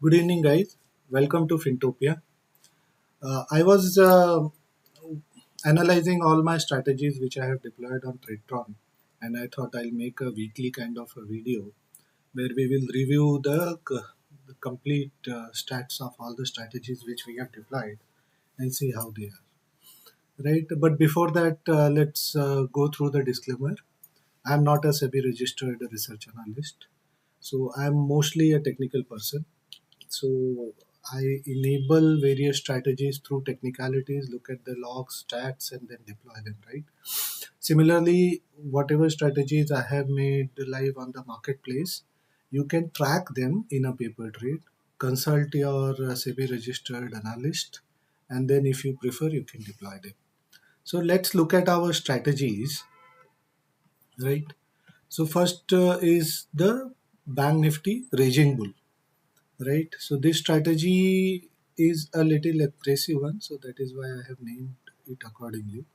Good evening, guys. Welcome to Fintopia. I was analyzing all my strategies which I have deployed on Tradetron, and I thought I'll make a weekly kind of a video where we will review the complete stats of all the strategies which we have deployed and see how they are. Right, but before that, let's go through the disclaimer. I'm not a SEBI registered research analyst, so I'm mostly a technical person. So I enable various strategies through technicalities, look at the logs, stats, and then deploy them, right? Similarly, whatever strategies I have made live on the marketplace, you can track them in a paper trade, consult your SEBI registered analyst, and then if you prefer, you can deploy them. So let's look at our strategies, right? So first is the Bank Nifty Raging Bull. Right. So this strategy is a little aggressive one, so that is why I have named it accordingly.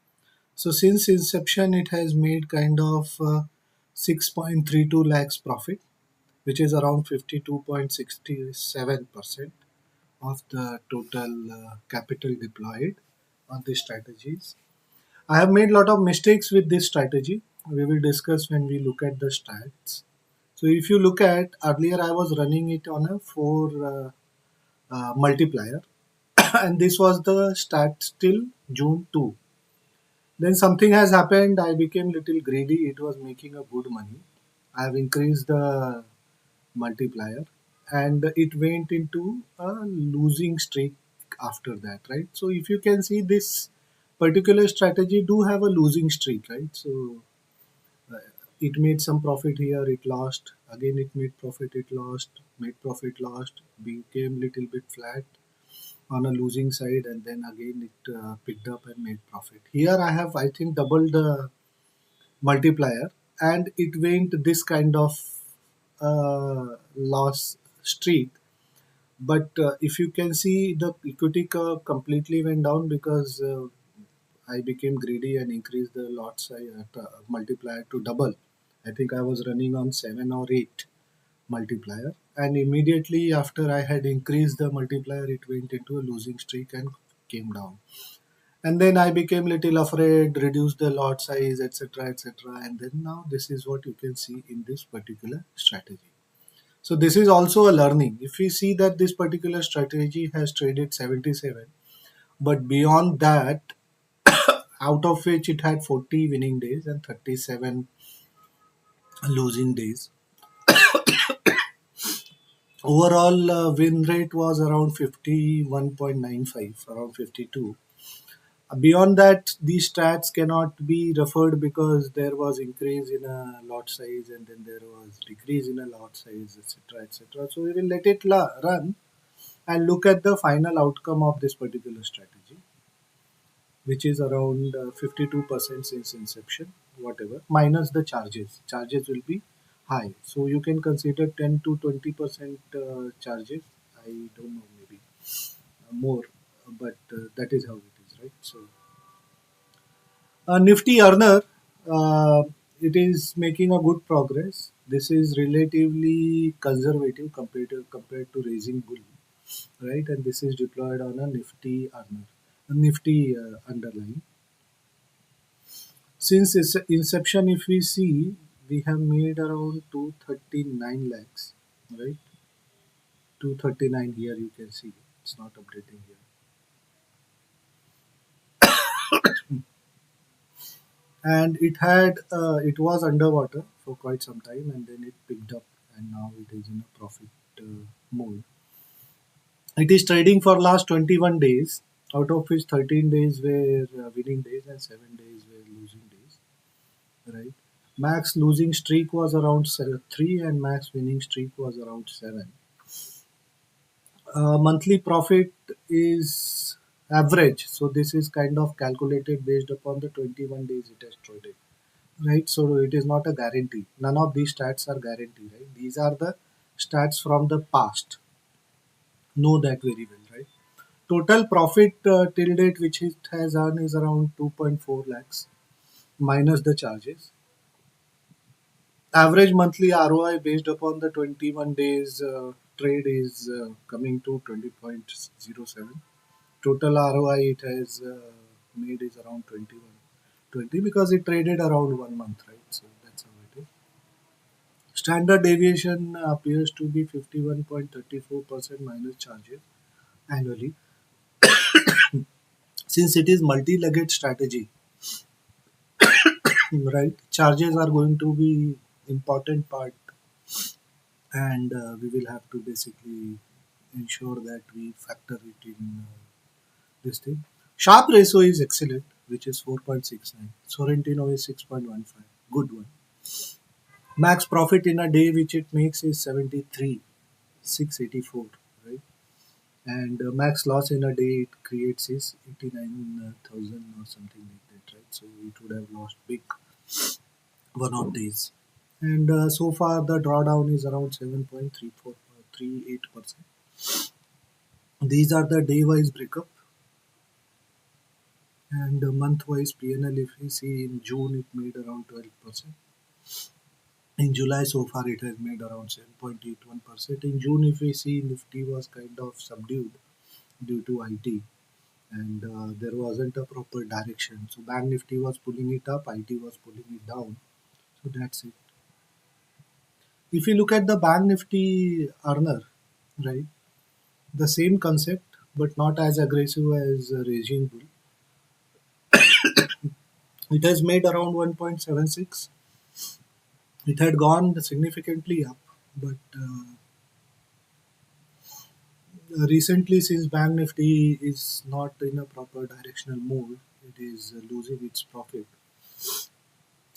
So since inception, it has made kind of 6.32 lakhs profit, which is around 52.67% of the total capital deployed on these strategies. I have made a lot of mistakes with this strategy. We will discuss when we look at the stats. So if you look at earlier, I was running it on a 4 multiplier and this was the stat till June 2. Then something has happened. I became little greedy. It was making a good money. I have increased the multiplier and it went into a losing streak after that, right? So if you can see, this particular strategy do have a losing streak, right? So uh, it made some profit here, it lost, again it made profit, it lost, made profit, lost, became little bit flat on a losing side, and then again it picked up and made profit. Here I have, I think, doubled the multiplier and it went this kind of loss streak. But if you can see, the equity curve completely went down because I became greedy and increased the lot size multiplier to double. I think I was running on 7 or 8 multiplier, and immediately after I had increased the multiplier, it went into a losing streak and came down. And then I became little afraid, reduced the lot size, etc., etc. And then now this is what you can see in this particular strategy. So this is also a learning. If we see that this particular strategy has traded 77, but beyond that, out of which it had 40 winning days and 37 losing days. Overall win rate was around 51.95, around 52. Beyond that, these stats cannot be referred because there was increase in a lot size and then there was decrease in a lot size, etc., etc. So we will let it run and look at the final outcome of this particular strategy, which is around 52% since inception, whatever, minus the charges. Charges will be high. So you can consider 10 to 20% charges. I don't know, maybe more, but that is how it is, right? So Nifty earner, uh, it is making a good progress. This is relatively conservative compared to raising bull, right? And this is deployed on a Nifty earner, a Nifty underlying. Since its inception, if we see, we have made around 239 lakhs, right? 239 here you can see. It's not updating here. And it was underwater for quite some time and then it picked up and now it is in a profit mode. It is trading for last 21 days, out of which 13 days were winning days and 7 days were losing days, right? Max losing streak was around 3 and max winning streak was around 7. Monthly profit is average, so this is kind of calculated based upon the 21 days it has traded, right? So it is not a guarantee. None of these stats are guaranteed, right? These are the stats from the past. Know that very well, right? Total profit till date which it has earned is around 2.4 lakhs minus the charges. Average monthly ROI based upon the 21 days trade is coming to 20.07. Total ROI it has made is around 21. 20 because it traded around 1 month, right? So that's how it is. Standard deviation appears to be 51.34% minus charges annually. Since it is multi-legged strategy, right? Charges are going to be important part, and we will have to basically ensure that we factor it in this thing. Sharp ratio is excellent, which is 4.69. Sorrentino is 6.15. Good one. Max profit in a day, which it makes, is 73, 684, right? And max loss in a day it creates is 89,000 or something like that, right? So it would have lost big one of these. And so far the drawdown is around 7.3438%. These are the day wise breakup, and month wise PNL. If we see in June it made around 12%. In July so far it has made around 7.81%. In June if we see Nifty was kind of subdued due to IT, and there wasn't a proper direction. So Bank Nifty was pulling it up, IT was pulling it down. So that's it. If you look at the Bank Nifty earner, right, the same concept but not as aggressive as Regime Bull. It has made around 1.76. It had gone significantly up, but recently, since Bank Nifty is not in a proper directional mode, it is losing its profit.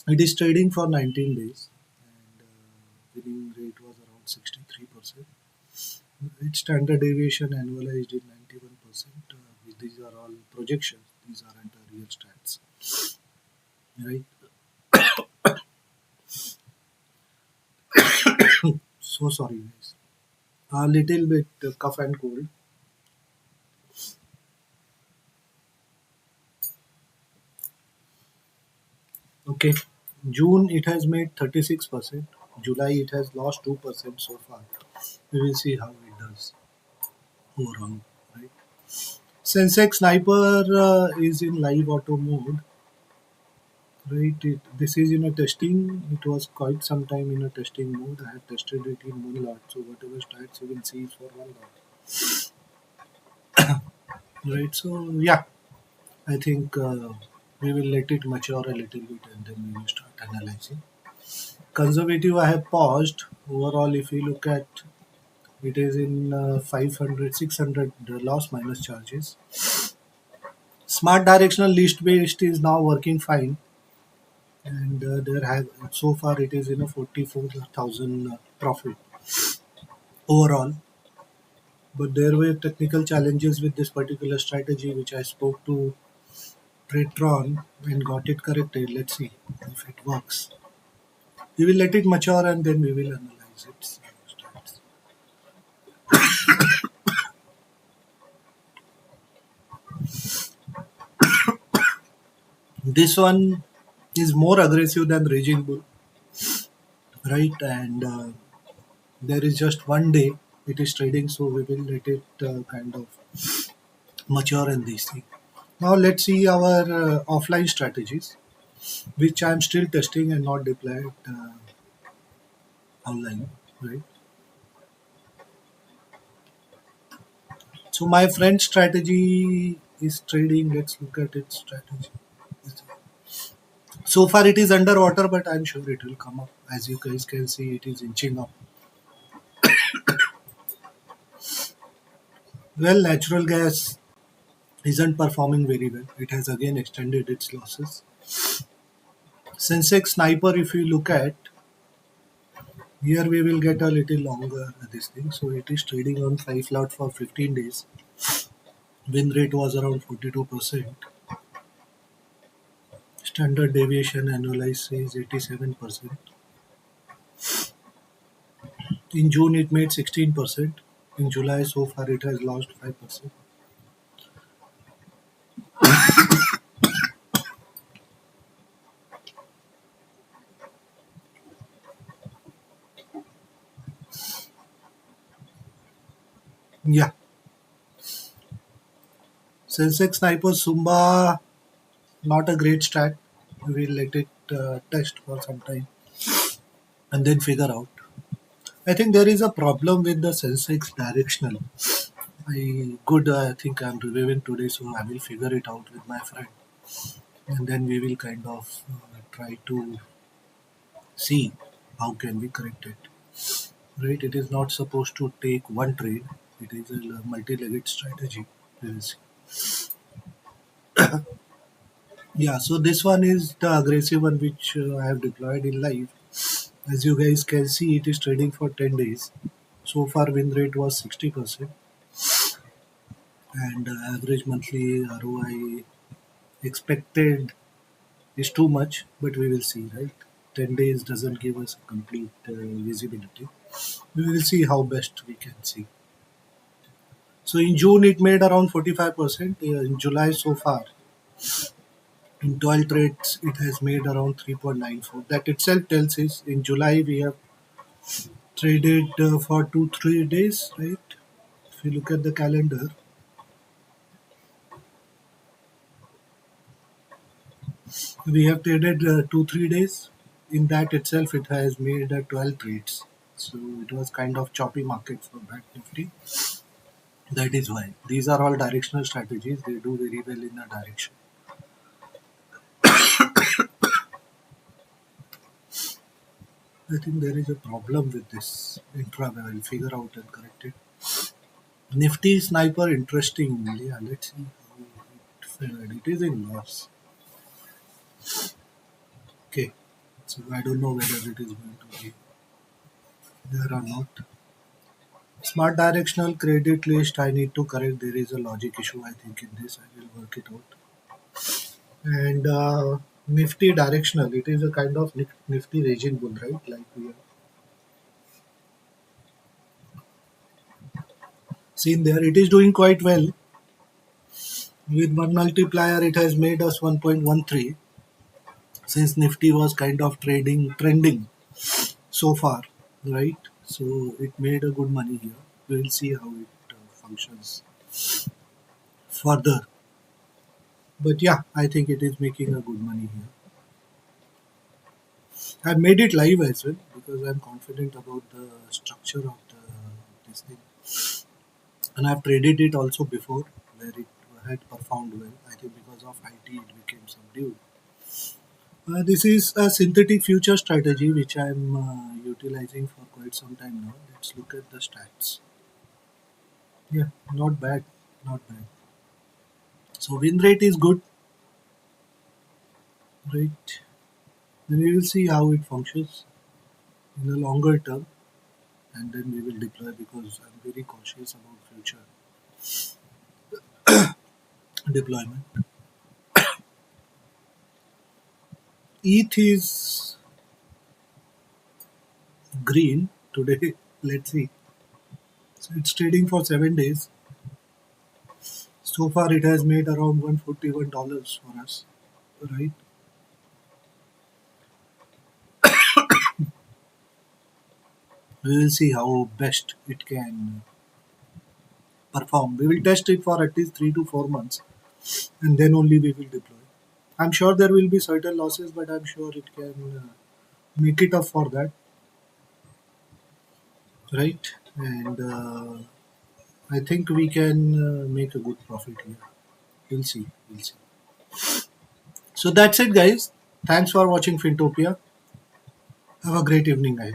It is trading for 19 days, and winning rate was around 63%. Its standard deviation annualized is 91%. These are all projections. These aren't real stats, right? So sorry, guys. A little bit cough and cold. Okay. June it has made 36%. July it has lost 2% so far. We will see how it does overall, right? Sensex Sniper is in live auto mode, right? This is in a testing. It was quite some time in a testing mode. I have tested it in one lot, so whatever stats you will see is for one lot, right? So yeah, I think we will let it mature a little bit and then we will start analyzing. Conservative, I have paused. Overall, if we look at it is in 500, loss minus charges. Smart directional list based is now working fine, and there have so far it is in a 44,000 profit overall. But there were technical challenges with this particular strategy, which I spoke to Tradetron and got it corrected. Let's see if it works. We will let it mature and then we will analyze it. This one is more aggressive than Raging Bull, right? And there is just one day it is trading, so we will let it kind of mature in these things. Now let's see our offline strategies, which I'm still testing and not deployed online, right? So my friend's strategy is trading. Let's look at its strategy. So far it is underwater, but I'm sure it will come up. As you guys can see, it is inching up. Well, natural gas isn't performing very well. It has again extended its losses. Sensex Sniper, if you look at here, we will get a little longer this thing. So it is trading on 5 lot for 15 days. Win rate was around 42%. Standard deviation annualized is 87%. In June, it made 16%. In July, so far, it has lost 5%. Yeah, Sensex Sniper Sumba, not a great strat. We'll let it test for some time and then figure out. I think there is a problem with the Sensex directional. I think I'm reviewing today, so I will figure it out with my friend, and then we will kind of try to see how can we correct it. Right? It is not supposed to take one trade. It is a multi-legged strategy. We will see. Yeah, so this one is the aggressive one which I have deployed in live. As you guys can see, it is trading for 10 days. So far, win rate was 60%, and average monthly ROI expected is too much, but we will see, right? 10 days doesn't give us a complete visibility. We will see how best we can see. So in June, it made around 45%. In July, so far, in 12 trades, it has made around 3.94. That itself tells us in July, we have traded for 2 3 days, right? If you look at the calendar, we have traded 2 3 days. In that itself, it has made 12 trades. So it was kind of choppy market for Bank Nifty. That is why these are all directional strategies. They do very well in a direction. I think there is a problem with this intra. I will figure out and correct it. Nifty sniper, interesting. Yeah, let's see how it fared. It is in loss. Okay, so I don't know whether it is going to be there or not. Smart directional credit list. I need to correct. There is a logic issue. I think in this I will work it out. And Nifty directional. It is a kind of Nifty raging bull, right? Like we have seen there. It is doing quite well. With one multiplier, it has made us 1.13 since Nifty was kind of trending so far, right? So it made a good money here. We'll see how it functions further. But yeah, I think it is making a good money here. I made it live as well because I'm confident about the structure of this thing, and I've traded it also before where it had performed well. I think because of IT, it became subdued. This is a synthetic future strategy which I'm utilizing for quite some time now. Let's look at the stats. Yeah, not bad, not bad. So win rate is good, right? Then we will see how it functions in the longer term, and then we will deploy because I'm very cautious about future deployment. ETH is green today. Let's see. So it's trading for 7 days. So far, it has made around $141 for us, right? We will see how best it can perform. We will test it for at least 3 to 4 months, and then only we will deploy. I'm sure there will be certain losses, but I'm sure it can make it up for that, right? And I think we can make a good profit here. We'll see. We'll see. So that's it, guys. Thanks for watching Fintopia. Have a great evening, guys.